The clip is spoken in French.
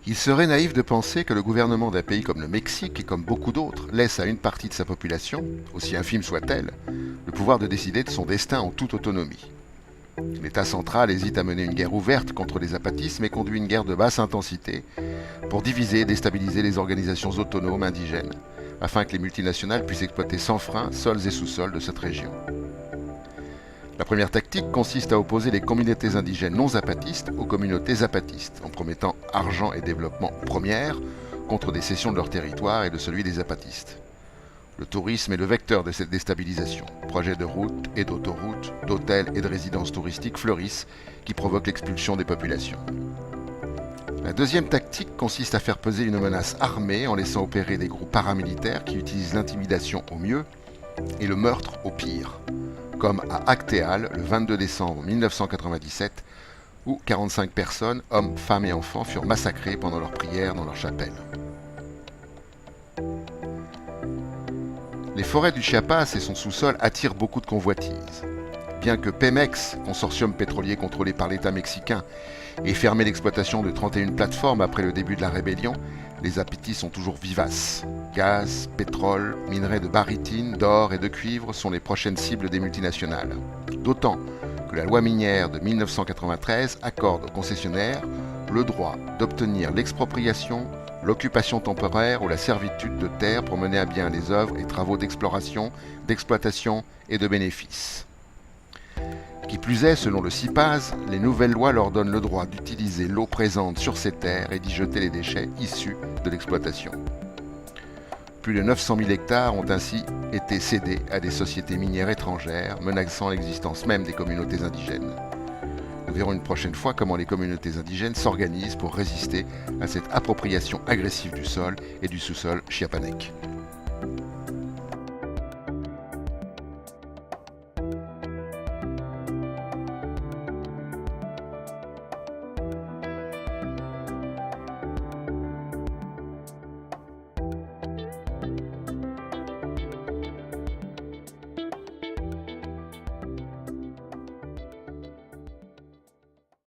Il serait naïf de penser que le gouvernement d'un pays comme le Mexique, et comme beaucoup d'autres, laisse à une partie de sa population, aussi infime soit-elle, le pouvoir de décider de son destin en toute autonomie. L'État central hésite à mener une guerre ouverte contre les zapatistes, mais conduit une guerre de basse intensité pour diviser et déstabiliser les organisations autonomes indigènes, afin que les multinationales puissent exploiter sans frein sols et sous-sols de cette région. La première tactique consiste à opposer les communautés indigènes non zapatistes aux communautés zapatistes, en promettant argent et développement première contre des cessions de leur territoire et de celui des zapatistes. Le tourisme est le vecteur de cette déstabilisation. Projets de routes et d'autoroutes, d'hôtels et de résidences touristiques fleurissent qui provoquent l'expulsion des populations. La deuxième tactique consiste à faire peser une menace armée en laissant opérer des groupes paramilitaires qui utilisent l'intimidation au mieux et le meurtre au pire, comme à Actéal le 22 décembre 1997, où 45 personnes, hommes, femmes et enfants, furent massacrés pendant leurs prières dans leur chapelle. Les forêts du Chiapas et son sous-sol attirent beaucoup de convoitises. Bien que Pemex, consortium pétrolier contrôlé par l'État mexicain, ait fermé l'exploitation de 31 plateformes après le début de la rébellion, les appétits sont toujours vivaces. Gaz, pétrole, minerais de barytine, d'or et de cuivre sont les prochaines cibles des multinationales. D'autant que la loi minière de 1993 accorde aux concessionnaires le droit d'obtenir l'expropriation, l'occupation temporaire ou la servitude de terre pour mener à bien les œuvres et travaux d'exploration, d'exploitation et de bénéfices. Qui plus est, selon le CIPAZ, les nouvelles lois leur donnent le droit d'utiliser l'eau présente sur ces terres et d'y jeter les déchets issus de l'exploitation. Plus de 900 000 hectares ont ainsi été cédés à des sociétés minières étrangères, menaçant l'existence même des communautés indigènes. Nous verrons une prochaine fois comment les communautés indigènes s'organisent pour résister à cette appropriation agressive du sol et du sous-sol chiapanèque.